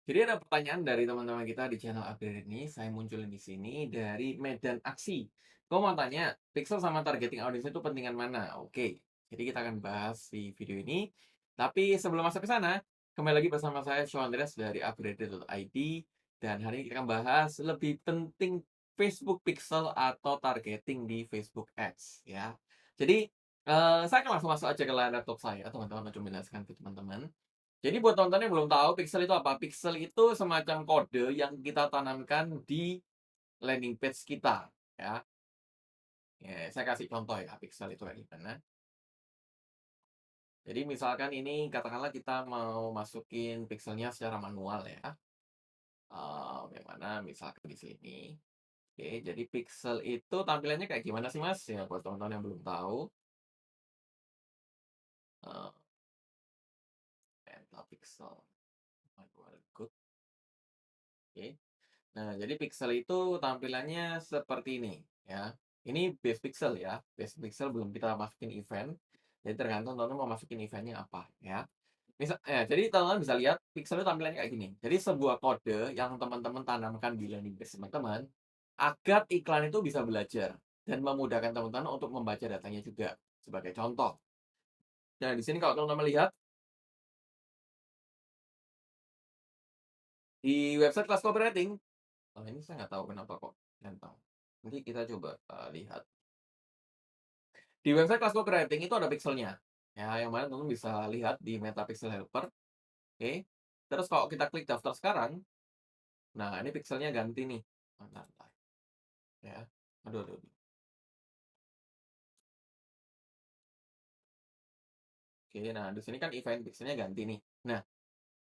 Jadi ada pertanyaan dari teman-teman kita di channel update ini, saya munculin di sini dari Medan Aksi. Kau mau tanya, pixel sama targeting audience itu pentingan mana? Oke, jadi kita akan bahas di video ini. Tapi sebelum masuk ke sana, kembali lagi bersama saya, Sean Andreas dari upgrade.id. Dan hari ini kita akan bahas lebih penting Facebook Pixel atau targeting di Facebook Ads. Ya, jadi saya akan langsung masuk aja ke layar laptop saya, teman-teman, untuk menjelaskan ke teman-teman. Jadi buat teman-teman yang belum tahu pixel itu apa? Pixel itu semacam kode yang kita tanamkan di landing page kita, ya. Saya kasih contoh ya, pixel itu kayak gimana. Jadi misalkan ini katakanlah kita mau masukin pixelnya secara manual ya. Yang mana misalkan di sini. Oke, jadi pixel itu tampilannya kayak gimana sih, Mas? Ya buat teman-teman yang belum tahu, eee, pixel manual good, oke. Nah, jadi pixel itu tampilannya seperti ini, ya. Ini base pixel ya, base pixel belum kita masukin event, jadi tergantung teman-teman mau masukin event-nya apa, ya. Jadi teman-teman bisa lihat pixel itu tampilannya kayak gini. Jadi sebuah kode yang teman-teman tanamkan di landing page teman-teman, agar iklan itu bisa belajar dan memudahkan teman-teman untuk membaca datanya juga. Sebagai contoh, nah di sini kalau teman-teman lihat, di website Kelas Copywriting, ini saya nggak tahu kenapa kok nempel. Nanti kita coba, lihat. Di website Kelas Copywriting itu ada pixelnya, ya, yang mana teman bisa lihat di Meta Pixel Helper, oke. Terus kalau kita klik daftar sekarang, nah ini pixelnya ganti nih, bentar bentar, ya. Aduh aduh aduh. Oke, nah di sini kan event pixelnya ganti nih. Nah,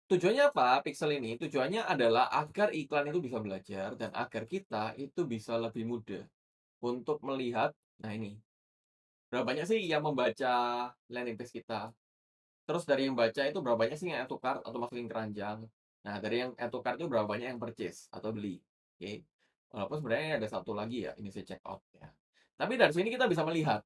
tujuannya apa pixel ini? Tujuannya adalah agar iklan itu bisa belajar dan agar kita itu bisa lebih mudah untuk melihat, nah ini, berapa banyak sih yang membaca landing page kita. Terus dari yang baca itu berapa banyak sih yang add to cart atau masukin keranjang. Nah, dari yang add to cart itu berapa banyak yang purchase atau beli, oke. Walaupun sebenarnya ada satu lagi ya, ini saya check out ya. Tapi dari sini kita bisa melihat,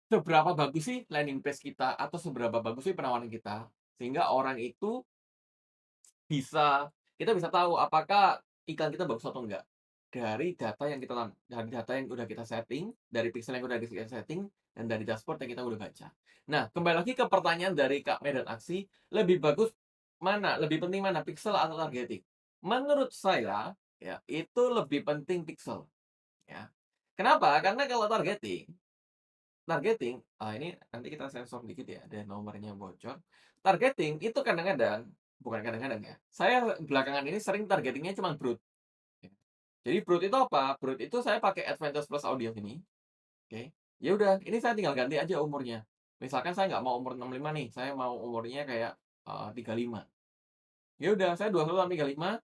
seberapa bagus sih landing page kita atau seberapa bagus sih penawaran kita, sehingga orang itu bisa kita bisa tahu apakah iklan kita bagus atau enggak. Dari data yang udah kita setting, dari pixel yang udah kita setting, dan dari dashboard yang kita udah baca. Nah, kembali lagi ke pertanyaan dari Kak Medan Aksi, lebih bagus mana, lebih penting mana, pixel atau targeting? Menurut saya, ya, itu lebih penting pixel, ya. Kenapa? Karena kalau targeting, ini nanti kita sensor dikit ya, ada nomornya bocor. Targeting itu kadang-kadang, bukan kadang-kadang ya, saya belakangan ini sering targetingnya cuma broad, ya. Jadi broad itu apa? Broad itu saya pakai Advantage Plus Audience ini, oke. Ya udah, ini saya tinggal ganti aja umurnya. Misalkan saya nggak mau umur 65 nih, saya mau umurnya kayak, 35. Ya udah, saya 21 sampai 35,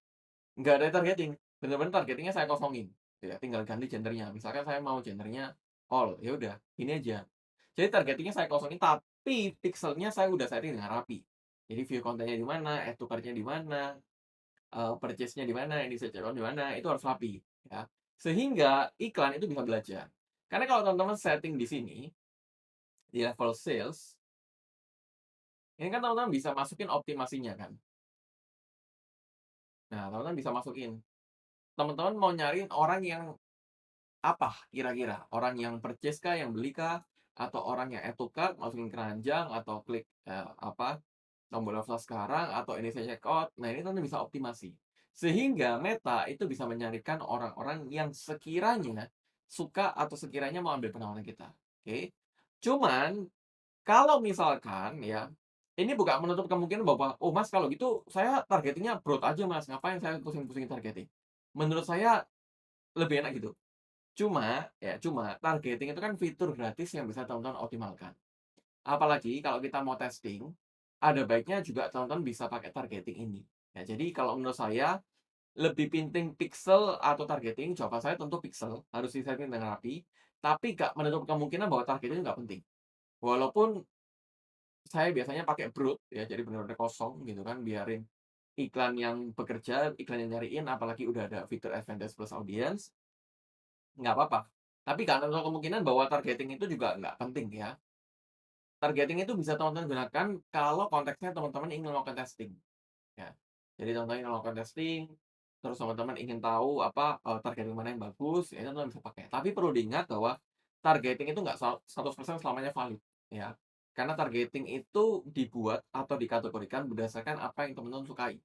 nggak ada targeting, bener-bener targetingnya saya kosongin, gitu ya, tinggal ganti gendernya. Misalkan saya mau gendernya all, ya udah, ini aja. Jadi targetingnya saya kosongin, tapi pixelnya saya udah setting dengan rapi. Jadi view kontennya di mana, add to cart-nya di mana, purchase-nya di mana, initial checkout di mana, itu harus rapi, ya. Sehingga iklan itu bisa belajar. Karena kalau teman-teman setting di sini, di level sales, ini kan teman-teman bisa masukin optimasinya kan. Nah, teman-teman bisa masukin, teman-teman mau nyariin orang yang apa kira-kira? Orang yang purchase kah, yang beli kah? Atau orang yang add to cart, masukin keranjang, atau klik, tombol daftar sekarang, atau initial checkout. Nah, ini tentu bisa optimasi. Sehingga Meta itu bisa menyarikan orang-orang yang sekiranya suka atau sekiranya mau ambil penawaran kita, oke. Cuman, kalau misalkan ya, ini bukan menutup kemungkinan bahwa, "Oh Mas, kalau gitu saya targeting-nya broad aja Mas, ngapain saya pusing-pusingin targeting?" Menurut saya lebih enak gitu. Cuma targeting itu kan fitur gratis yang bisa teman-teman optimalkan. Apalagi kalau kita mau testing, ada baiknya juga teman-teman bisa pakai targeting ini. Ya, jadi kalau menurut saya, lebih penting pixel atau targeting, jawaban saya tentu pixel, harus di-setting dengan rapi, tapi nggak menutup kemungkinan bahwa targeting nggak penting. Walaupun saya biasanya pakai broad ya, jadi benar-benar kosong gitu kan, biarin iklan yang bekerja, iklan yang nyariin, apalagi udah ada fitur Advantage Plus Audience, nggak apa-apa. Tapi nggak menutup kemungkinan bahwa targeting itu juga nggak penting ya. Targeting itu bisa teman-teman gunakan kalau konteksnya teman-teman ingin melakukan testing. ya. Jadi teman-teman yang melakukan testing, terus teman-teman ingin tahu apa, targeting mana yang bagus, ya itu teman bisa pakai. Tapi perlu diingat bahwa targeting itu nggak 100% selamanya valid, ya. Karena targeting itu dibuat atau dikategorikan berdasarkan apa yang teman-teman sukai.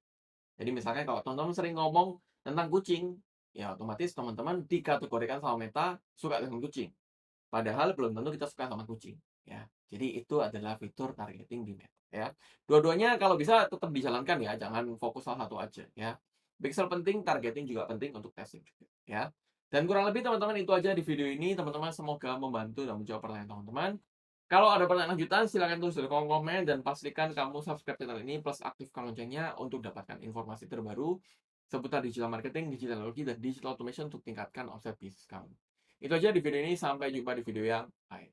Jadi misalnya kalau teman-teman sering ngomong tentang kucing, ya otomatis teman-teman dikategorikan sama Meta suka dengan kucing. Padahal belum tentu kita suka sama kucing, ya. Jadi itu adalah fitur targeting di Meta, ya. Dua-duanya kalau bisa tetap dijalankan ya, jangan fokus salah satu aja, ya. Pixel penting, targeting juga penting untuk testing juga, ya. Dan kurang lebih teman-teman itu aja di video ini, teman-teman semoga membantu dan menjawab pertanyaan teman-teman. Kalau ada pertanyaan lanjutan silakan tulis di kolom komen dan pastikan kamu subscribe channel ini plus aktifkan loncengnya untuk dapatkan informasi terbaru seputar digital marketing, digital teknologi, dan digital automation untuk tingkatkan omset bisnis kamu. Itu aja di video ini, sampai jumpa di video yang lain.